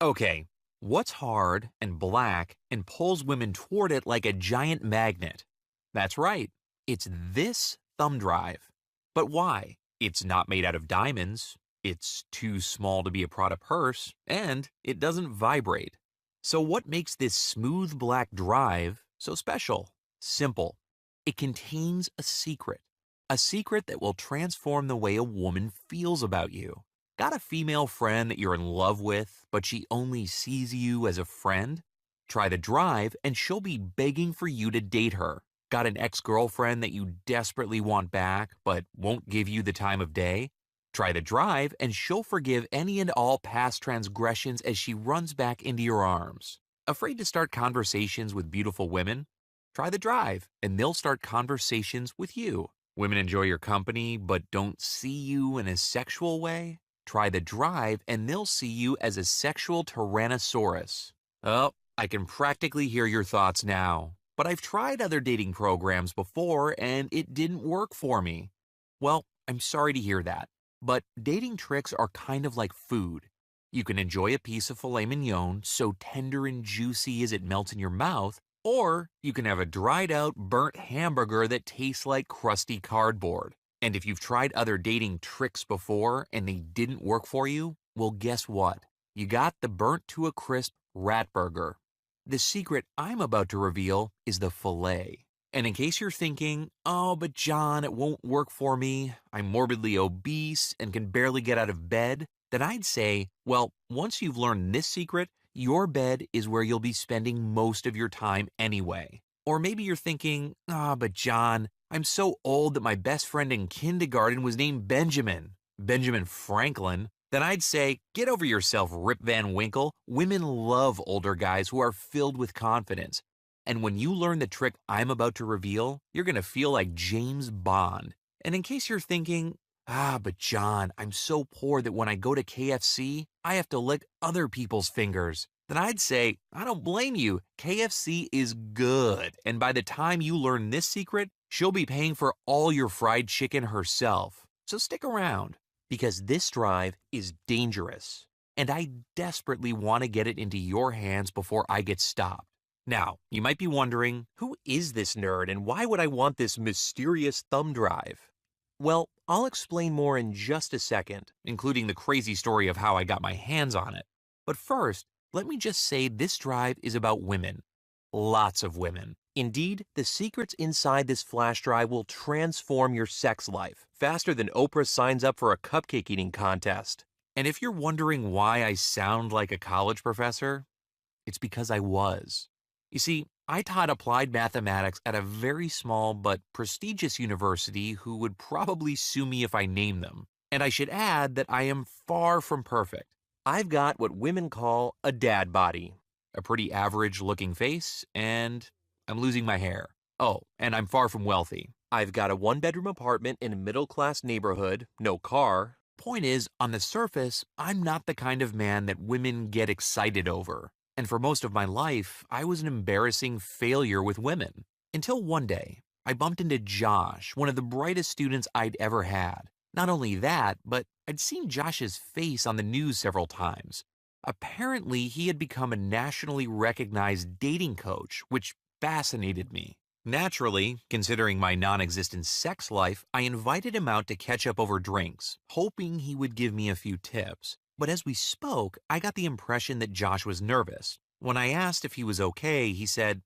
Okay, what's hard and black and pulls women toward it like a giant magnet? That's right, it's this thumb drive. But why? It's not made out of diamonds, it's too small to be a Prada purse, and it doesn't vibrate. So, what makes this smooth black drive so special? Simple. It contains a secret that will transform the way a woman feels about you. Got a female friend that you're in love with, but she only sees you as a friend? Try the drive, and she'll be begging for you to date her. Got an ex-girlfriend that you desperately want back, but won't give you the time of day? Try the drive, and she'll forgive any and all past transgressions as she runs back into your arms. Afraid to start conversations with beautiful women? Try the drive, and they'll start conversations with you. Women enjoy your company, but don't see you in a sexual way? Try the drive, and they'll see you as a sexual tyrannosaurus. Oh, I can practically hear your thoughts now. But I've tried other dating programs before, and it didn't work for me. Well, I'm sorry to hear that. But dating tricks are kind of like food. You can enjoy a piece of filet mignon so tender and juicy as it melts in your mouth, or you can have a dried out, burnt hamburger that tastes like crusty cardboard. And if you've tried other dating tricks before and they didn't work for you, well, guess what? You got the burnt to a crisp rat burger. The secret I'm about to reveal is the filet. And in case you're thinking, oh, but John, it won't work for me, I'm morbidly obese and can barely get out of bed, then I'd say, well, once you've learned this secret, your bed is where you'll be spending most of your time anyway. Or maybe you're thinking, but John, I'm so old that my best friend in kindergarten was named Benjamin Franklin. Then I'd say, get over yourself, Rip Van Winkle. Women love older guys who are filled with confidence. And when you learn the trick I'm about to reveal, you're going to feel like James Bond. And in case you're thinking, but John, I'm so poor that when I go to KFC, I have to lick other people's fingers. Then I'd say, I don't blame you. KFC is good. And by the time you learn this secret, she'll be paying for all your fried chicken herself. So stick around, because this drive is dangerous. And I desperately want to get it into your hands before I get stopped. Now, you might be wondering, who is this nerd and why would I want this mysterious thumb drive? Well, I'll explain more in just a second, including the crazy story of how I got my hands on it. But first, let me just say this drive is about women. Lots of women. Indeed, the secrets inside this flash drive will transform your sex life faster than Oprah signs up for a cupcake eating contest. And if you're wondering why I sound like a college professor, it's because I was. You see, I taught applied mathematics at a very small but prestigious university who would probably sue me if I named them. And I should add that I am far from perfect. I've got what women call a dad body, a pretty average looking face, and I'm losing my hair. Oh, and I'm far from wealthy. I've got a one-bedroom apartment in a middle-class neighborhood, no car. Point is, on the surface, I'm not the kind of man that women get excited over. And for most of my life, I was an embarrassing failure with women. Until one day, I bumped into Josh, one of the brightest students I'd ever had. Not only that, but I'd seen Josh's face on the news several times. Apparently, he had become a nationally recognized dating coach, which fascinated me. Naturally, considering my non-existent sex life, I invited him out to catch up over drinks, hoping he would give me a few tips. But as we spoke, I got the impression that Josh was nervous. When I asked if he was okay, he said,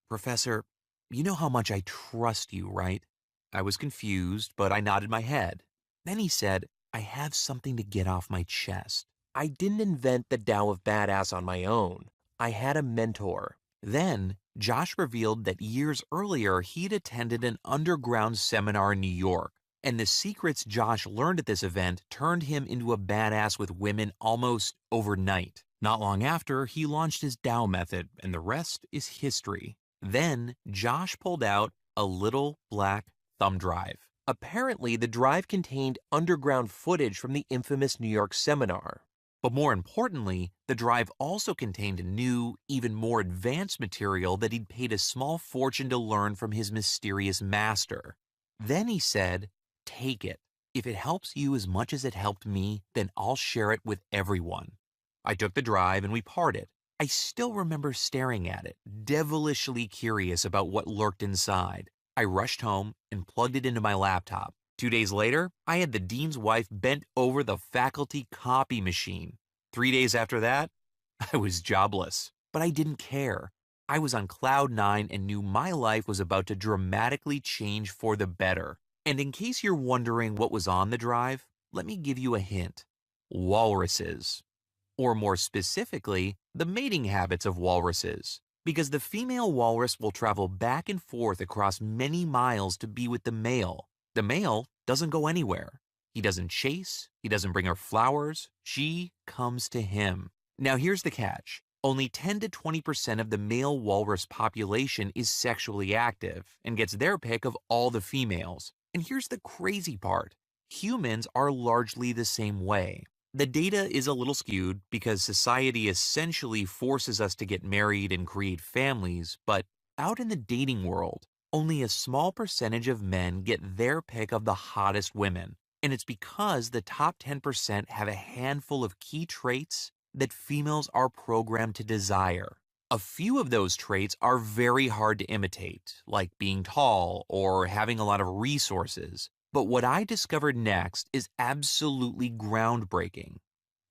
"Professor, you know how much I trust you, right?" I was confused, but I nodded my head. Then he said, "I have something to get off my chest. I didn't invent the Tao of Badass on my own. I had a mentor." Then, Josh revealed that years earlier he'd attended an underground seminar in New York. And the secrets Josh learned at this event turned him into a badass with women almost overnight. Not long after, he launched his Tao method, and the rest is history. Then, Josh pulled out a little black thumb drive. Apparently, the drive contained underground footage from the infamous New York seminar. But more importantly, the drive also contained new, even more advanced material that he'd paid a small fortune to learn from his mysterious master. Then he said, "Take it. If it helps you as much as it helped me, then I'll share it with everyone." I took the drive and we parted. I still remember staring at it, devilishly curious about what lurked inside. I rushed home and plugged it into my laptop. 2 days later, I had the dean's wife bent over the faculty copy machine. 3 days after that, I was jobless. But I didn't care. I was on cloud nine and knew my life was about to dramatically change for the better. And in case you're wondering what was on the drive, let me give you a hint. Walruses. Or more specifically, the mating habits of walruses. Because the female walrus will travel back and forth across many miles to be with the male. The male doesn't go anywhere. He doesn't chase, he doesn't bring her flowers, she comes to him. Now here's the catch. Only 10 to 20% of the male walrus population is sexually active and gets their pick of all the females. And here's the crazy part. Humans are largely the same way. The data is a little skewed because society essentially forces us to get married and create families, but out in the dating world, only a small percentage of men get their pick of the hottest women. And it's because the top 10% have a handful of key traits that females are programmed to desire. A few of those traits are very hard to imitate, like being tall or having a lot of resources. But what I discovered next is absolutely groundbreaking.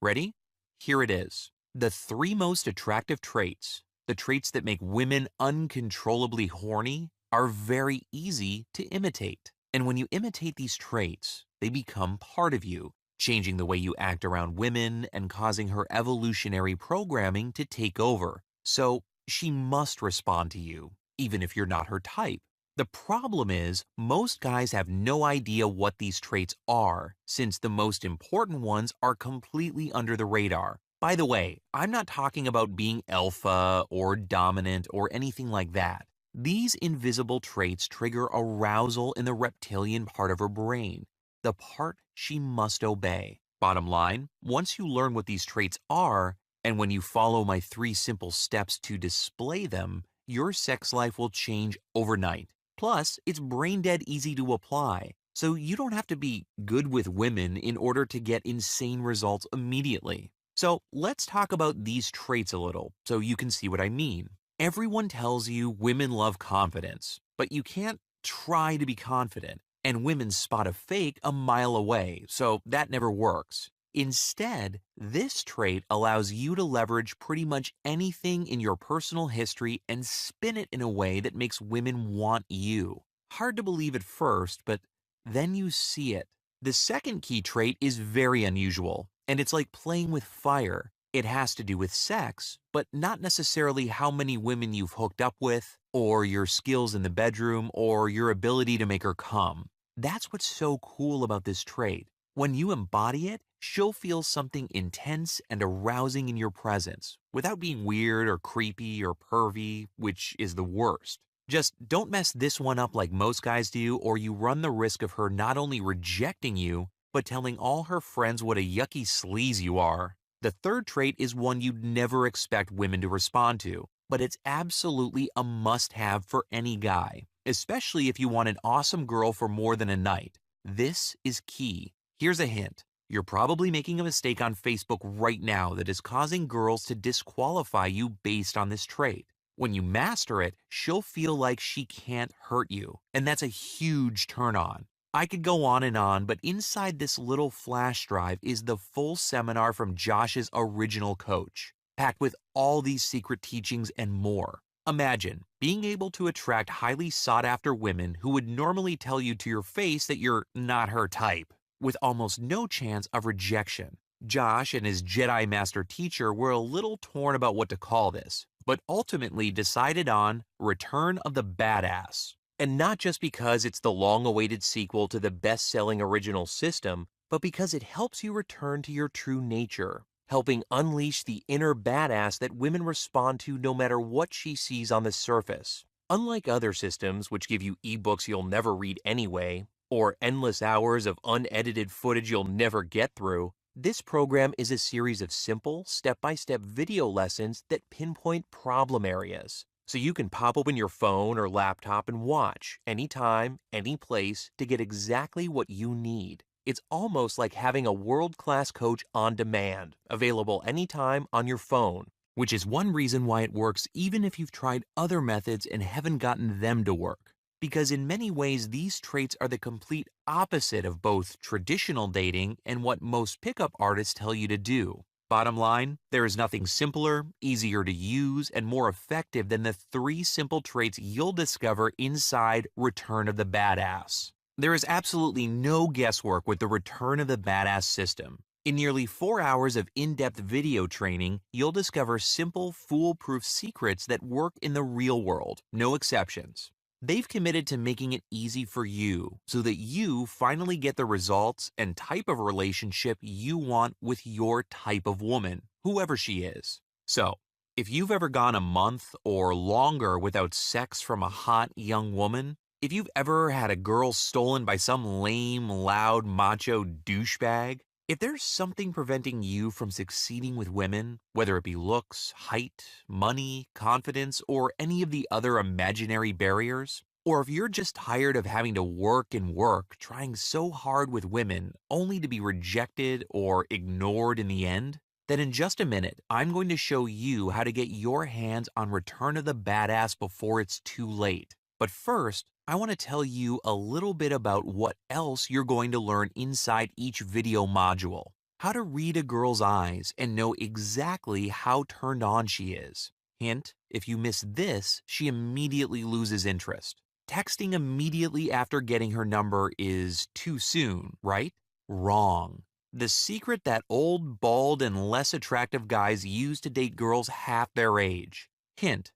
Ready? Here it is. The 3 most attractive traits, the traits that make women uncontrollably horny, are very easy to imitate. And when you imitate these traits, they become part of you, changing the way you act around women and causing her evolutionary programming to take over. So she must respond to you, even if you're not her type. The problem is, most guys have no idea what these traits are, since the most important ones are completely under the radar. By the way, I'm not talking about being alpha or dominant or anything like that. These invisible traits trigger arousal in the reptilian part of her brain, the part she must obey. Bottom line, once you learn what these traits are, and when you follow my 3 simple steps to display them, your sex life will change overnight. Plus, it's brain dead easy to apply, so you don't have to be good with women in order to get insane results immediately. So let's talk about these traits a little, so you can see what I mean. Everyone tells you women love confidence, but you can't try to be confident, and women spot a fake a mile away, so that never works. Instead, this trait allows you to leverage pretty much anything in your personal history and spin it in a way that makes women want you. Hard to believe at first, but then you see it. The second key trait is very unusual, and it's like playing with fire. It has to do with sex, but not necessarily how many women you've hooked up with, or your skills in the bedroom, or your ability to make her come. That's what's so cool about this trait. When you embody it, she'll feel something intense and arousing in your presence, without being weird or creepy or pervy, which is the worst. Just don't mess this one up like most guys do, or you run the risk of her not only rejecting you, but telling all her friends what a yucky sleaze you are. The third trait is one you'd never expect women to respond to, but it's absolutely a must-have for any guy, especially if you want an awesome girl for more than a night. This is key. Here's a hint. You're probably making a mistake on Facebook right now that is causing girls to disqualify you based on this trait. When you master it, she'll feel like she can't hurt you, and that's a huge turn on. I could go on, but inside this little flash drive is the full seminar from Josh's original coach, packed with all these secret teachings and more. Imagine being able to attract highly sought-after women who would normally tell you to your face that you're not her type, with almost no chance of rejection. Josh and his Jedi Master teacher were a little torn about what to call this, but ultimately decided on Return of the Badass. And not just because it's the long-awaited sequel to the best-selling original system, but because it helps you return to your true nature, helping unleash the inner badass that women respond to no matter what she sees on the surface. Unlike other systems which give you ebooks you'll never read anyway, or endless hours of unedited footage you'll never get through, this program is a series of simple, step-by-step video lessons that pinpoint problem areas. So you can pop open your phone or laptop and watch anytime, any place to get exactly what you need. It's almost like having a world-class coach on demand, available anytime on your phone. Which is one reason why it works even if you've tried other methods and haven't gotten them to work. Because in many ways, these traits are the complete opposite of both traditional dating and what most pickup artists tell you to do. Bottom line, there is nothing simpler, easier to use, and more effective than the 3 simple traits you'll discover inside Return of the Badass. There is absolutely no guesswork with the Return of the Badass system. In nearly 4 hours of in-depth video training, you'll discover simple, foolproof secrets that work in the real world, no exceptions. They've committed to making it easy for you so that you finally get the results and type of relationship you want with your type of woman, whoever she is. So, if you've ever gone a month or longer without sex from a hot young woman, if you've ever had a girl stolen by some lame, loud, macho douchebag, if there's something preventing you from succeeding with women, whether it be looks, height, money, confidence, or any of the other imaginary barriers, or if you're just tired of having to work and work, trying so hard with women only to be rejected or ignored in the end, then in just a minute, I'm going to show you how to get your hands on Return of the Badass before it's too late. But first, I want to tell you a little bit about what else you're going to learn inside each video module. How to read a girl's eyes and know exactly how turned on she is. Hint, if you miss this, she immediately loses interest. Texting immediately after getting her number is too soon, right? Wrong. The secret that old, bald, and less attractive guys use to date girls half their age. Hint,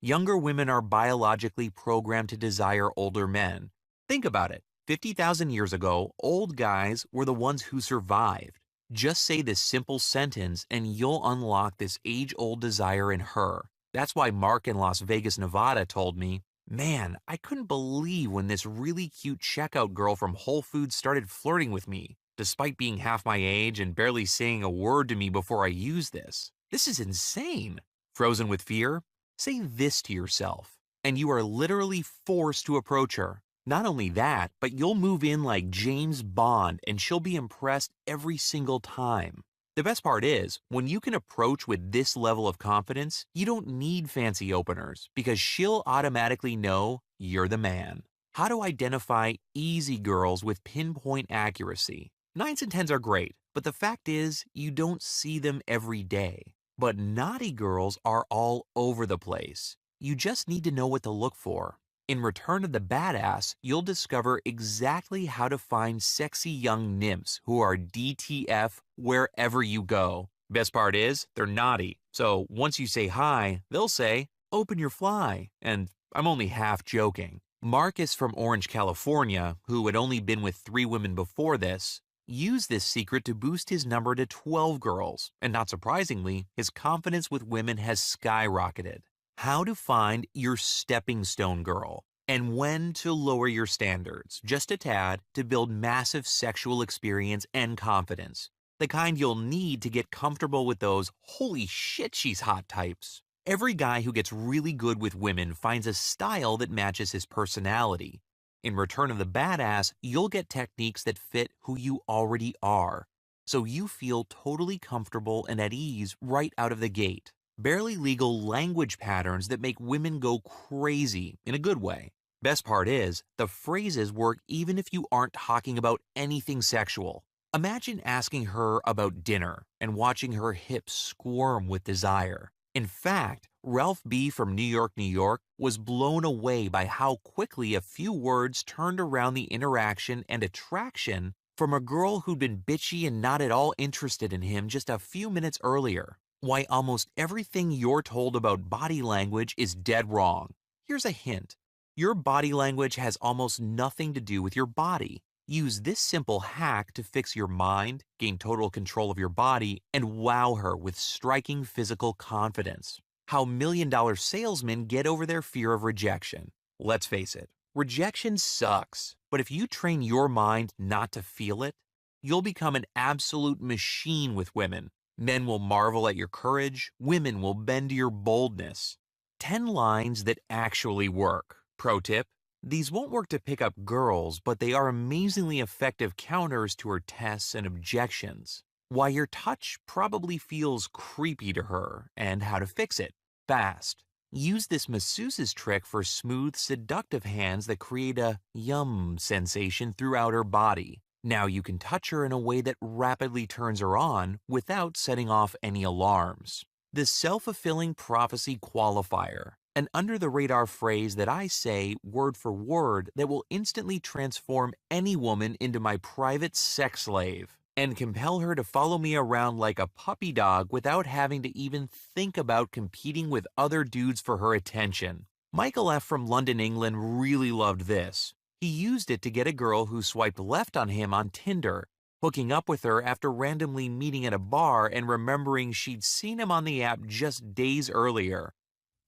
younger women are biologically programmed to desire older men. Think about it. 50,000 years ago, old guys were the ones who survived. Just say this simple sentence and you'll unlock this age-old desire in her. That's why Mark in Las Vegas, Nevada told me, "Man, I couldn't believe when this really cute checkout girl from Whole Foods started flirting with me, despite being half my age and barely saying a word to me before I used this. This is insane." Frozen with fear? Say this to yourself, and you are literally forced to approach her. Not only that, but you'll move in like James Bond and she'll be impressed every single time. The best part is, when you can approach with this level of confidence, you don't need fancy openers because she'll automatically know you're the man. How to identify easy girls with pinpoint accuracy. 9s and 10s are great, but the fact is, you don't see them every day. But naughty girls are all over the place. You just need to know what to look for. In Return of the Badass, you'll discover exactly how to find sexy young nymphs who are DTF wherever you go. Best part is, they're naughty. So once you say hi, they'll say, "Open your fly." And I'm only half joking. Marcus from Orange, California, who had only been with 3 women before this, used this secret to boost his number to 12 girls, and not surprisingly, his confidence with women has skyrocketed. How to find your stepping stone girl, and when to lower your standards, just a tad, to build massive sexual experience and confidence. The kind you'll need to get comfortable with those "holy shit, she's hot" types. Every guy who gets really good with women finds a style that matches his personality. In Return of the Badass, you'll get techniques that fit who you already are, so you feel totally comfortable and at ease right out of the gate. Barely legal language patterns that make women go crazy in a good way. Best part is, the phrases work even if you aren't talking about anything sexual. Imagine asking her about dinner and watching her hips squirm with desire. In fact, Ralph B. from New York, New York, was blown away by how quickly a few words turned around the interaction and attraction from a girl who'd been bitchy and not at all interested in him just a few minutes earlier. Why almost everything you're told about body language is dead wrong. Here's a hint. Your body language has almost nothing to do with your body. Use this simple hack to fix your mind, gain total control of your body, and wow her with striking physical confidence. How million-dollar salesmen get over their fear of rejection. Let's face it, rejection sucks, but if you train your mind not to feel it, you'll become an absolute machine with women. Men will marvel at your courage, women will bend to your boldness. 10 lines that actually work. Pro tip: These won't work to pick up girls, but they are amazingly effective counters to her tests and objections. Why your touch probably feels creepy to her, and how to fix it fast. Use this masseuse's trick for smooth, seductive hands that create a yum sensation throughout her body. Now you can touch her in a way that rapidly turns her on without setting off any alarms. The self-fulfilling prophecy qualifier, an under-the-radar phrase that I say word for word that will instantly transform any woman into my private sex slave and compel her to follow me around like a puppy dog without having to even think about competing with other dudes for her attention. Michael F. from London, England really loved this. He used it to get a girl who swiped left on him on Tinder, hooking up with her after randomly meeting at a bar and remembering she'd seen him on the app just days earlier.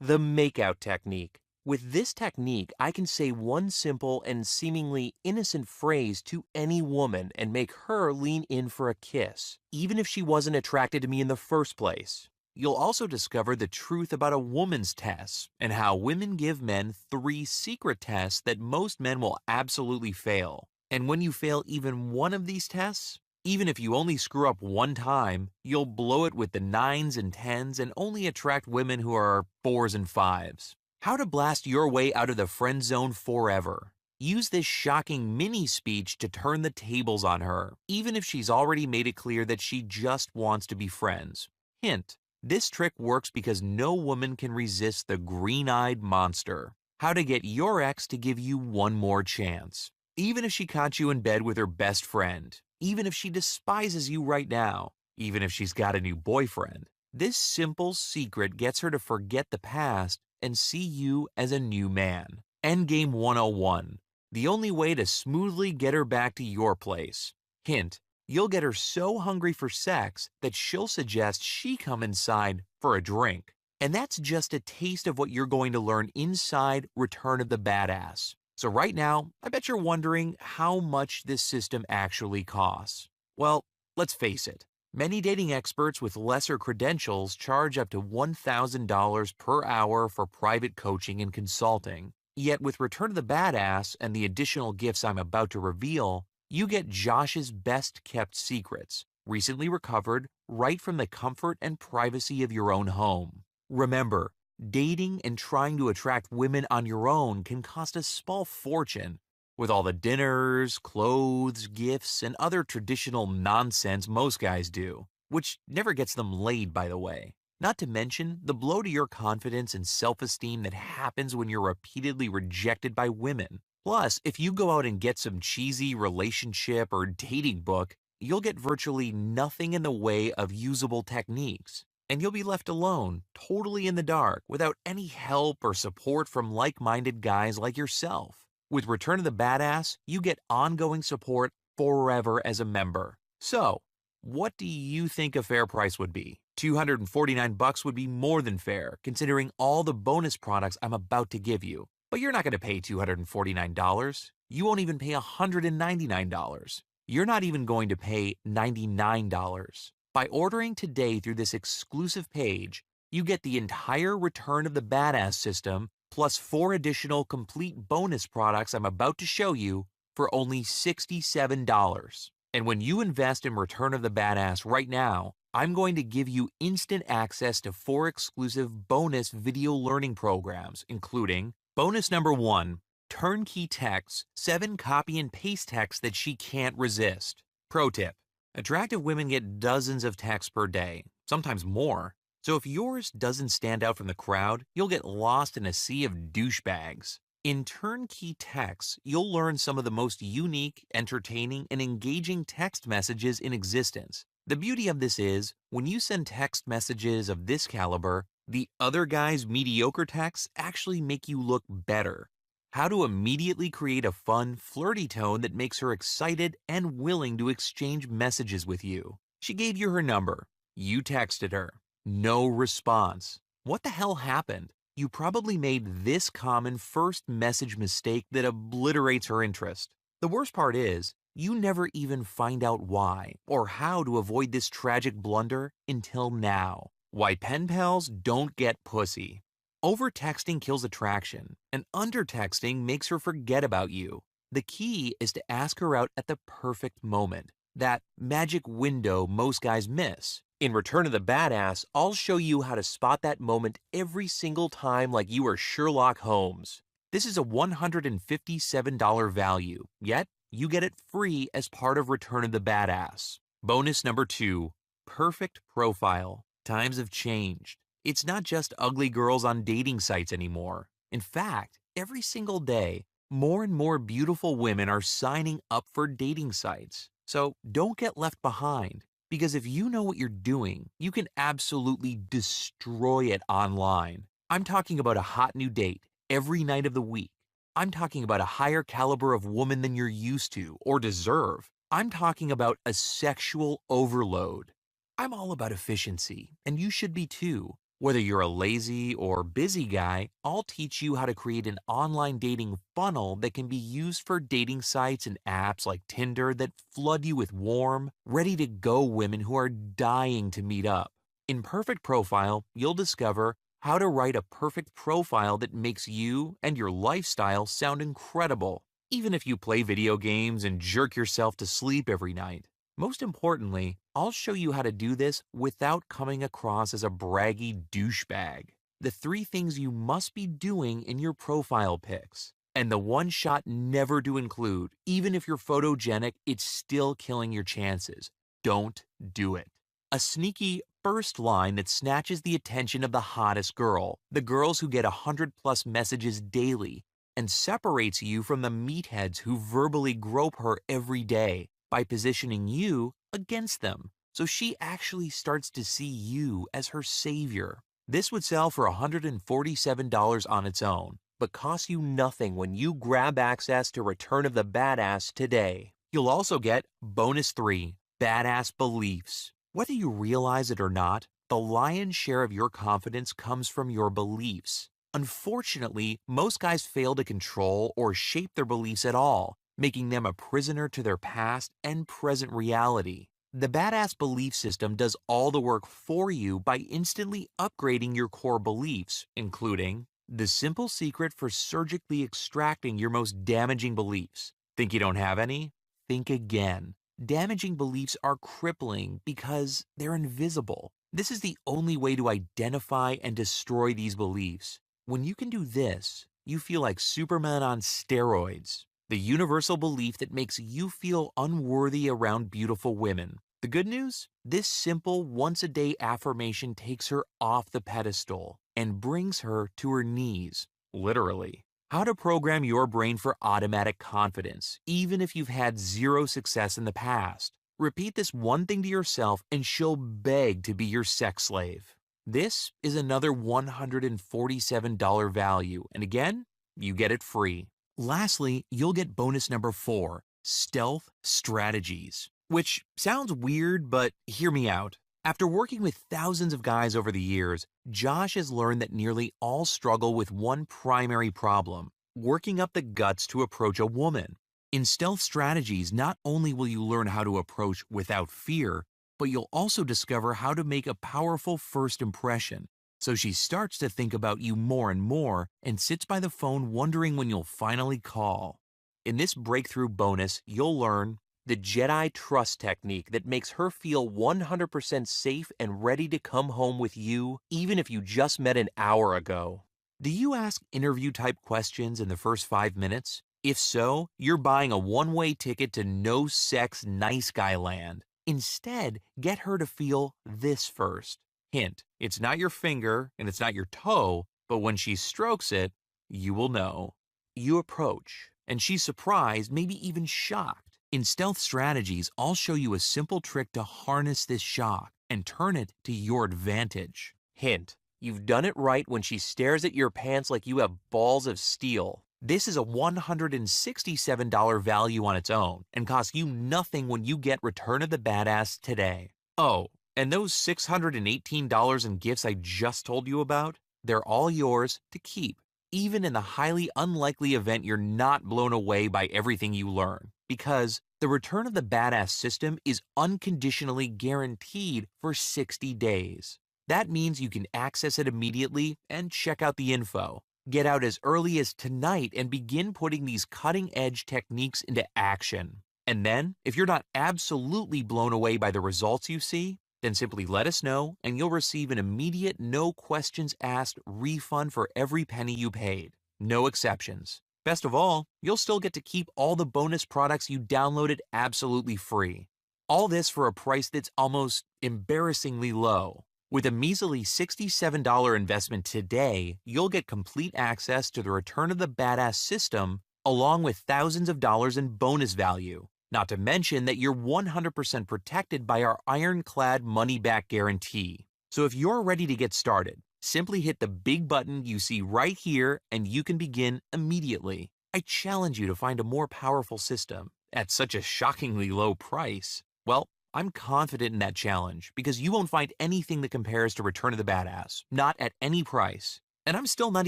The makeout technique. With this technique, I can say one simple and seemingly innocent phrase to any woman and make her lean in for a kiss, even if she wasn't attracted to me in the first place. You'll also discover the truth about a woman's tests and how women give men 3 secret tests that most men will absolutely fail. And when you fail even one of these tests, even if you only screw up one time, you'll blow it with the 9s and 10s and only attract women who are 4s and 5s. How to blast your way out of the friend zone forever. Use this shocking mini speech to turn the tables on her, even if she's already made it clear that she just wants to be friends. Hint: this trick works because no woman can resist the green-eyed monster. How to get your ex to give you one more chance. Even if she caught you in bed with her best friend, even if she despises you right now, even if she's got a new boyfriend, this simple secret gets her to forget the past and see you as a new man. Endgame 101. The only way to smoothly get her back to your place. Hint: you'll get her so hungry for sex that she'll suggest she come inside for a drink. And that's just a taste of what you're going to learn inside Return of the Badass. So right now, I bet you're wondering how much this system actually costs. Well, let's face it. Many dating experts with lesser credentials charge up to $1,000 per hour for private coaching and consulting. Yet with Return of the Badass and the additional gifts I'm about to reveal, you get Josh's best-kept secrets, recently recovered right from the comfort and privacy of your own home. Remember, dating and trying to attract women on your own can cost a small fortune, with all the dinners, clothes, gifts, and other traditional nonsense most guys do, which never gets them laid, by the way. Not to mention the blow to your confidence and self-esteem that happens when you're repeatedly rejected by women. Plus, if you go out and get some cheesy relationship or dating book, you'll get virtually nothing in the way of usable techniques. And you'll be left alone, totally in the dark, without any help or support from like-minded guys like yourself. With Return of the Badass, you get ongoing support forever as a member. So, what do you think a fair price would be? $249 would be more than fair, considering all the bonus products I'm about to give you. But you're not going to pay $249. You won't even pay $199. You're not even going to pay $99. By ordering today through this exclusive page, you get the entire Return of the Badass system plus 4 additional complete bonus products I'm about to show you for only $67. And when you invest in Return of the Badass right now, I'm going to give you instant access to 4 exclusive bonus video learning programs, including bonus number 1, turnkey texts, 7 copy and paste texts that she can't resist. Pro tip: attractive women get dozens of texts per day, sometimes more. So if yours doesn't stand out from the crowd, you'll get lost in a sea of douchebags. In turnkey texts, you'll learn some of the most unique, entertaining, and engaging text messages in existence. The beauty of this is, when you send text messages of this caliber, the other guy's mediocre texts actually make you look better. How to immediately create a fun, flirty tone that makes her excited and willing to exchange messages with you. She gave you her number. You texted her. No response. What the hell happened? You probably made this common first message mistake that obliterates her interest. The worst part is, you never even find out why or how to avoid this tragic blunder until now. Why pen pals don't get pussy. Over-texting kills attraction, and under-texting makes her forget about you. The key is to ask her out at the perfect moment, that magic window most guys miss. In Return of the Badass, I'll show you how to spot that moment every single time like you are Sherlock Holmes. This is a $157 value, yet you get it free as part of Return of the Badass. Bonus number 2, perfect profile. Times have changed. It's not just ugly girls on dating sites anymore. In fact, every single day, more and more beautiful women are signing up for dating sites. So don't get left behind, because if you know what you're doing, you can absolutely destroy it online. I'm talking about a hot new date every night of the week. I'm talking about a higher caliber of woman than you're used to or deserve. I'm talking about a sexual overload. I'm all about efficiency, and you should be too. Whether you're a lazy or busy guy, I'll teach you how to create an online dating funnel that can be used for dating sites and apps like Tinder that flood you with warm, ready-to-go women who are dying to meet up. In Perfect Profile, you'll discover how to write a perfect profile that makes you and your lifestyle sound incredible, even if you play video games and jerk yourself to sleep every night. Most importantly, I'll show you how to do this without coming across as a braggy douchebag. The 3 things you must be doing in your profile pics. And the one shot never to include, even if you're photogenic, it's still killing your chances. Don't do it. A sneaky first line that snatches the attention of the hottest girl, the girls who get 100+ messages daily, and separates you from the meatheads who verbally grope her every day by positioning you against them, so she actually starts to see you as her savior. This would sell for $147 on its own, but costs you nothing when you grab access to Return of the Badass today. You'll also get Bonus 3, Badass Beliefs. Whether you realize it or not, the lion's share of your confidence comes from your beliefs. Unfortunately, most guys fail to control or shape their beliefs at all, making them a prisoner to their past and present reality. The Badass Belief System does all the work for you by instantly upgrading your core beliefs, including the simple secret for surgically extracting your most damaging beliefs. Think you don't have any? Think again. Damaging beliefs are crippling because they're invisible. This is the only way to identify and destroy these beliefs. When you can do this, you feel like Superman on steroids. The universal belief that makes you feel unworthy around beautiful women. The good news? This simple once-a-day affirmation takes her off the pedestal and brings her to her knees, literally. How to program your brain for automatic confidence, even if you've had 0 success in the past. Repeat this one thing to yourself and she'll beg to be your sex slave. This is another $147 value, and again, you get it free. Lastly, you'll get bonus number 4, Stealth Strategies, which sounds weird, but hear me out. After working with thousands of guys over the years, Josh has learned that nearly all struggle with one primary problem: working up the guts to approach a woman. In Stealth Strategies, not only will you learn how to approach without fear, but you'll also discover how to make a powerful first impression. So she starts to think about you more and more and sits by the phone wondering when you'll finally call. In this breakthrough bonus, you'll learn the Jedi trust technique that makes her feel 100% safe and ready to come home with you, even if you just met an hour ago. Do you ask interview-type questions in the first 5 minutes? If so, you're buying a one-way ticket to no-sex nice guy land. Instead, get her to feel this first. Hint, it's not your finger and it's not your toe, but when she strokes it, you will know. You approach, and she's surprised, maybe even shocked. In Stealth Strategies, I'll show you a simple trick to harness this shock and turn it to your advantage. Hint, you've done it right when she stares at your pants like you have balls of steel. This is a $167 value on its own and costs you nothing when you get Return of the Badass today. Oh, and those $618 in gifts I just told you about, they're all yours to keep, even in the highly unlikely event you're not blown away by everything you learn. Because the Return of the Badass system is unconditionally guaranteed for 60 days. That means you can access it immediately and check out the info. Get out as early as tonight and begin putting these cutting-edge techniques into action. And then, if you're not absolutely blown away by the results you see, then simply let us know and you'll receive an immediate, no questions asked refund for every penny you paid. No exceptions. Best of all, you'll still get to keep all the bonus products you downloaded absolutely free. All this for a price that's almost embarrassingly low. With a measly $67 investment today, you'll get complete access to the Return of the Badass system along with thousands of dollars in bonus value. Not to mention that you're 100% protected by our ironclad money-back guarantee. So if you're ready to get started, simply hit the big button you see right here and you can begin immediately. I challenge you to find a more powerful system at such a shockingly low price. Well, I'm confident in that challenge because you won't find anything that compares to Return of the Badass, not at any price. And I'm still not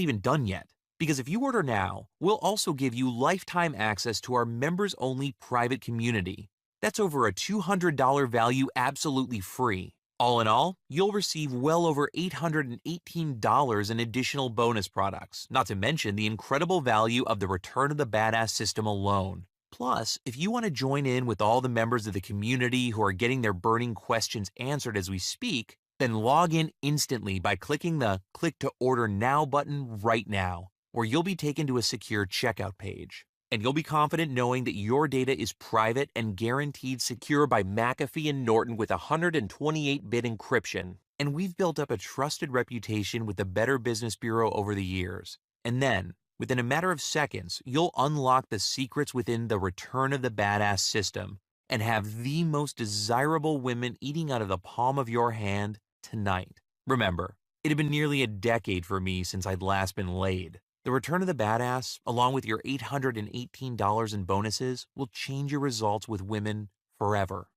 even done yet, because if you order now, we'll also give you lifetime access to our members-only private community. That's over a $200 value absolutely free. All in all, you'll receive well over $818 in additional bonus products, not to mention the incredible value of the Return of the Badass system alone. Plus, if you want to join in with all the members of the community who are getting their burning questions answered as we speak, then log in instantly by clicking the Click to Order Now button right now, where you'll be taken to a secure checkout page. And you'll be confident knowing that your data is private and guaranteed secure by McAfee and Norton with 128-bit encryption. And we've built up a trusted reputation with the Better Business Bureau over the years. And then, within a matter of seconds, you'll unlock the secrets within the Return of the Badass system and have the most desirable women eating out of the palm of your hand tonight. Remember, it had been nearly a decade for me since I'd last been laid. The Return of the Badass, along with your $818 in bonuses, will change your results with women forever.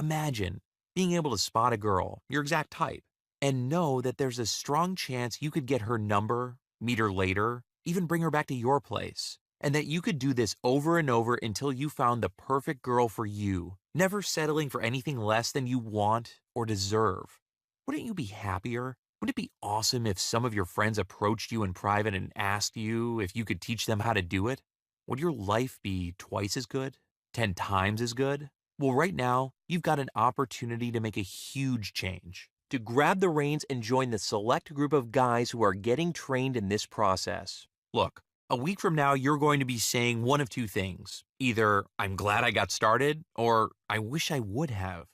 Imagine being able to spot a girl, your exact type, and know that there's a strong chance you could get her number, meet her later, even bring her back to your place, and that you could do this over and over until you found the perfect girl for you, never settling for anything less than you want or deserve. Wouldn't you be happier? Wouldn't it be awesome if some of your friends approached you in private and asked you if you could teach them how to do it? Would your life be twice as good? 10 times as good? Well, right now, you've got an opportunity to make a huge change. To grab the reins and join the select group of guys who are getting trained in this process. Look, a week from now, you're going to be saying one of two things. Either, I'm glad I got started, or I wish I would have.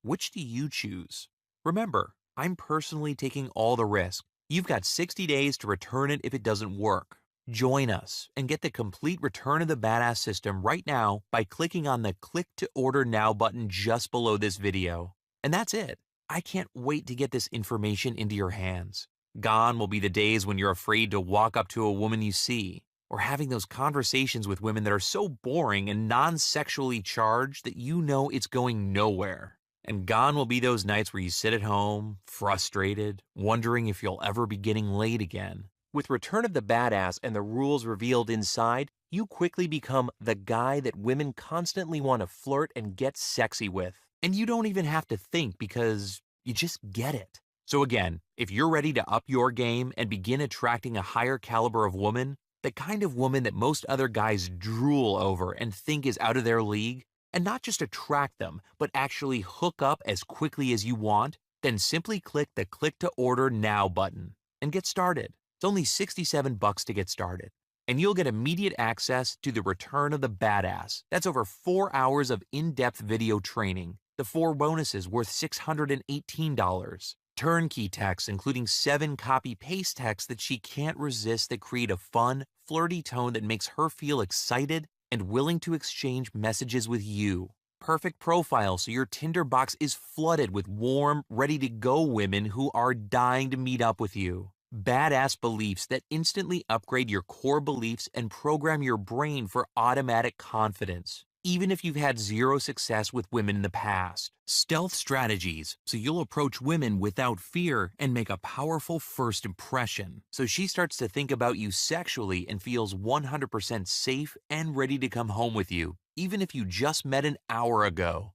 Which do you choose? Remember, I'm personally taking all the risk. You've got 60 days to return it if it doesn't work. Join us and get the complete Return of the Badass system right now by clicking on the Click to Order Now button just below this video. And that's it. I can't wait to get this information into your hands. Gone will be the days when you're afraid to walk up to a woman you see, or having those conversations with women that are so boring and non-sexually charged that you know it's going nowhere. And gone will be those nights where you sit at home, frustrated, wondering if you'll ever be getting laid again. With Return of the Badass and the rules revealed inside, you quickly become the guy that women constantly want to flirt and get sexy with. And you don't even have to think because you just get it. So again, if you're ready to up your game and begin attracting a higher caliber of woman, the kind of woman that most other guys drool over and think is out of their league, and not just attract them, but actually hook up as quickly as you want, then simply click the Click to Order Now button and get started. It's only $67 to get started. And you'll get immediate access to the Return of the Badass. That's over 4 hours of in-depth video training. The 4 bonuses worth $618. Turnkey texts, including 7 copy-paste texts that she can't resist that create a fun, flirty tone that makes her feel excited and willing to exchange messages with you. Perfect profile so your Tinder box is flooded with warm, ready-to-go women who are dying to meet up with you. Badass beliefs that instantly upgrade your core beliefs and program your brain for automatic confidence, even if you've had 0 success with women in the past. Stealth strategies, so you'll approach women without fear and make a powerful first impression, so she starts to think about you sexually and feels 100% safe and ready to come home with you, even if you just met an hour ago.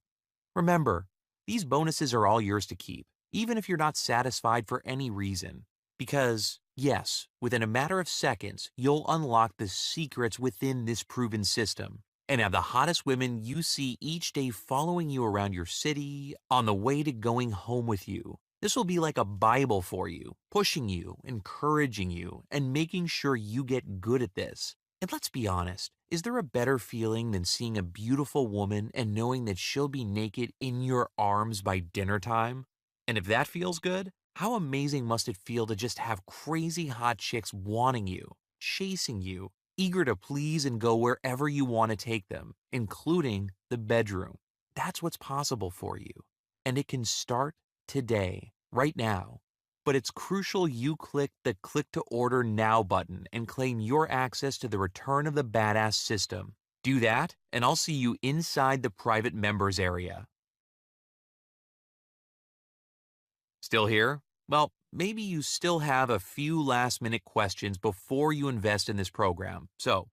Remember, these bonuses are all yours to keep. even if you're not satisfied for any reason. Because, yes, within a matter of seconds, you'll unlock the secrets within this proven system and have the hottest women you see each day following you around your city on the way to going home with you. This will be like a Bible for you, pushing you, encouraging you, and making sure you get good at this. And let's be honest, is there a better feeling than seeing a beautiful woman and knowing that she'll be naked in your arms by dinner time? And if that feels good, how amazing must it feel to just have crazy hot chicks wanting you, chasing you, eager to please and go wherever you want to take them, including the bedroom. That's what's possible for you. And it can start today, right now. But it's crucial you click the Click to Order Now button and claim your access to the Return of the Badass system. Do that, and I'll see you inside the private members area. Still here? Well, maybe you still have a few last-minute questions before you invest in this program. So,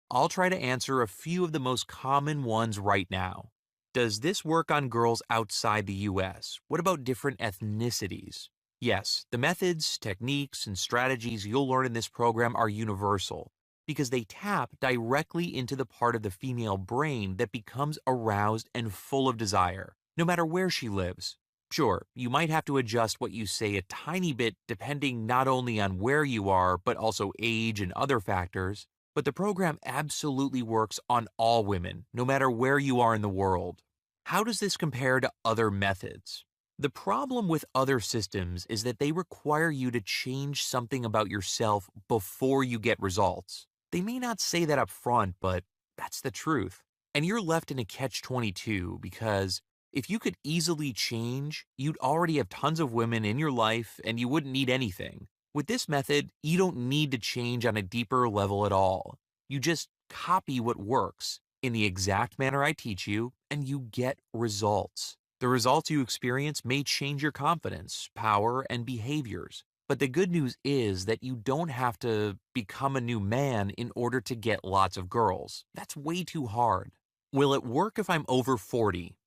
I'll try to answer a few of the most common ones right now. Does this work on girls outside the US? What about different ethnicities? Yes, the methods, techniques, and strategies you'll learn in this program are universal because they tap directly into the part of the female brain that becomes aroused and full of desire, no matter where she lives. Sure, you might have to adjust what you say a tiny bit depending not only on where you are, but also age and other factors, but the program absolutely works on all women, no matter where you are in the world. How does this compare to other methods? The problem with other systems is that they require you to change something about yourself before you get results. They may not say that up front, but that's the truth. And you're left in a catch-22 because if you could easily change, you'd already have tons of women in your life and you wouldn't need anything. With this method, you don't need to change on a deeper level at all. You just copy what works in the exact manner I teach you, and you get results. The results you experience may change your confidence, power, and behaviors. But the good news is that you don't have to become a new man in order to get lots of girls. That's way too hard. Will it work if I'm over 40?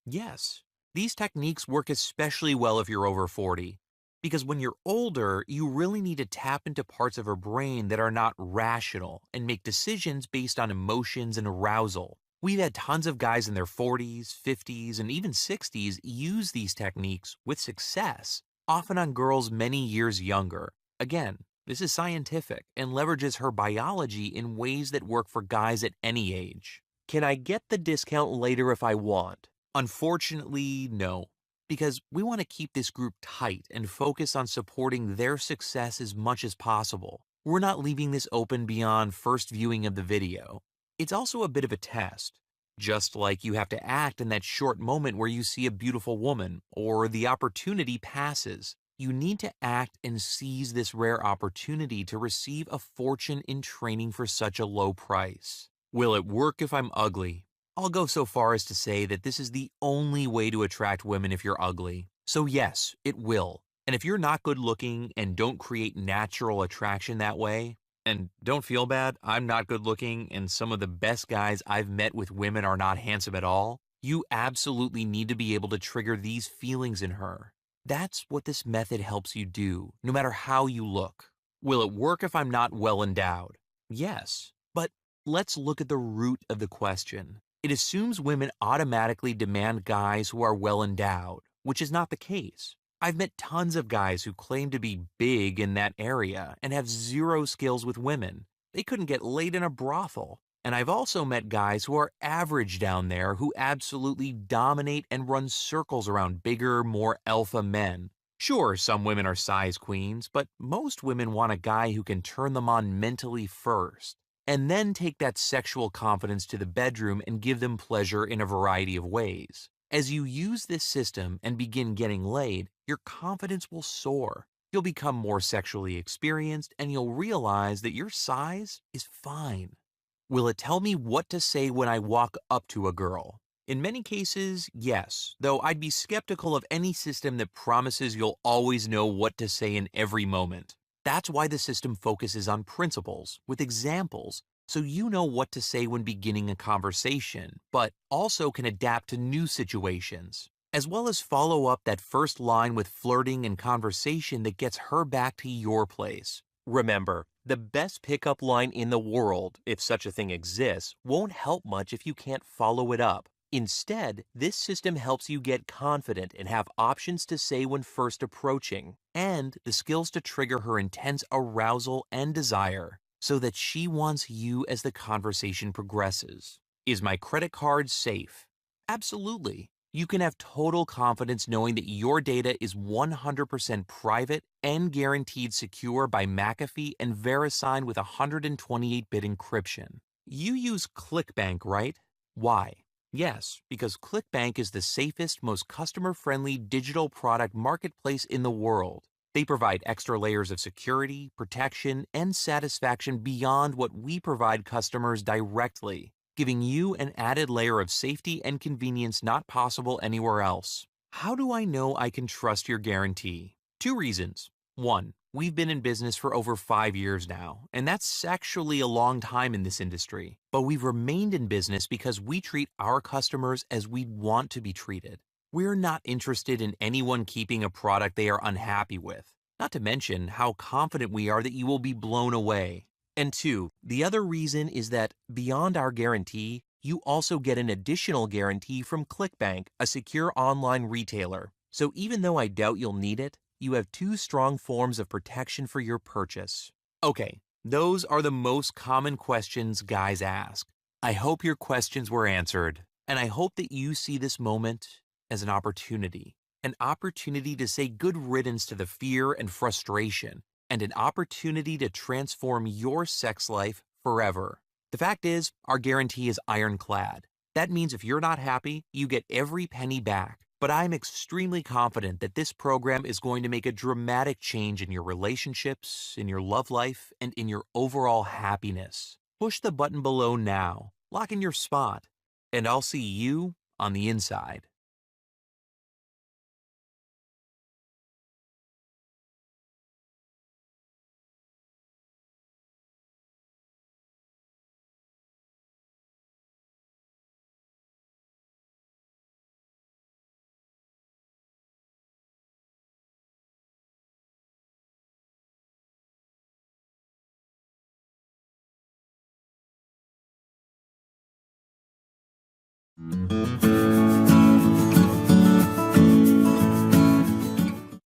Yes. These techniques work especially well if you're over 40. Because when you're older, you really need to tap into parts of her brain that are not rational and make decisions based on emotions and arousal. We've had tons of guys in their 40s, 50s, and even 60s use these techniques with success, often on girls many years younger. Again, this is scientific and leverages her biology in ways that work for guys at any age. Can I get the discount later if I want? Unfortunately, no. Because we want to keep this group tight and focus on supporting their success as much as possible. We're not leaving this open beyond first viewing of the video. It's also a bit of a test. Just like you have to act in that short moment where you see a beautiful woman or the opportunity passes. You need to act and seize this rare opportunity to receive a fortune in training for such a low price. Will it work if I'm ugly? I'll go so far as to say that this is the only way to attract women if you're ugly. So yes, it will. And if you're not good looking and don't create natural attraction that way, and don't feel bad, I'm not good looking and some of the best guys I've met with women are not handsome at all, you absolutely need to be able to trigger these feelings in her. That's what this method helps you do, no matter how you look. Will it work if I'm not well endowed? Yes, but let's look at the root of the question. It assumes women automatically demand guys who are well endowed, which is not the case. I've met tons of guys who claim to be big in that area and have zero skills with women. They couldn't get laid in a brothel. And I've also met guys who are average down there who absolutely dominate and run circles around bigger, more alpha men. Sure, some women are size queens, but most women want a guy who can turn them on mentally first, and then take that sexual confidence to the bedroom and give them pleasure in a variety of ways. As you use this system and begin getting laid, your confidence will soar. You'll become more sexually experienced and you'll realize that your size is fine. Will it tell me what to say when I walk up to a girl? In many cases, yes, though I'd be skeptical of any system that promises you'll always know what to say in every moment. That's why the system focuses on principles, with examples, so you know what to say when beginning a conversation, but also can adapt to new situations. as well as follow up that first line with flirting and conversation that gets her back to your place. Remember, the best pickup line in the world, if such a thing exists, won't help much if you can't follow it up. Instead, this system helps you get confident and have options to say when first approaching, and the skills to trigger her intense arousal and desire so that she wants you as the conversation progresses. Is my credit card safe? Absolutely. You can have total confidence knowing that your data is 100% private and guaranteed secure by McAfee and VeriSign with 128-bit encryption. You use ClickBank, right? Why? Yes, because ClickBank is the safest, most customer-friendly digital product marketplace in the world. They provide extra layers of security, protection, and satisfaction beyond what we provide customers directly, giving you an added layer of safety and convenience not possible anywhere else. How do I know I can trust your guarantee? 2 reasons. 1, we've been in business for over 5 years now, and that's actually a long time in this industry. But we've remained in business because we treat our customers as we'd want to be treated. We're not interested in anyone keeping a product they are unhappy with, not to mention how confident we are that you will be blown away. And 2, the other reason is that beyond our guarantee, you also get an additional guarantee from ClickBank, a secure online retailer. So even though I doubt you'll need it, you have 2 strong forms of protection for your purchase. Okay, those are the most common questions guys ask. I hope your questions were answered, and I hope that you see this moment as an opportunity to say good riddance to the fear and frustration, and an opportunity to transform your sex life forever. The fact is, our guarantee is ironclad. That means if you're not happy, you get every penny back. But I'm extremely confident that this program is going to make a dramatic change in your relationships, in your love life, and in your overall happiness. Push the button below now, lock in your spot, and I'll see you on the inside.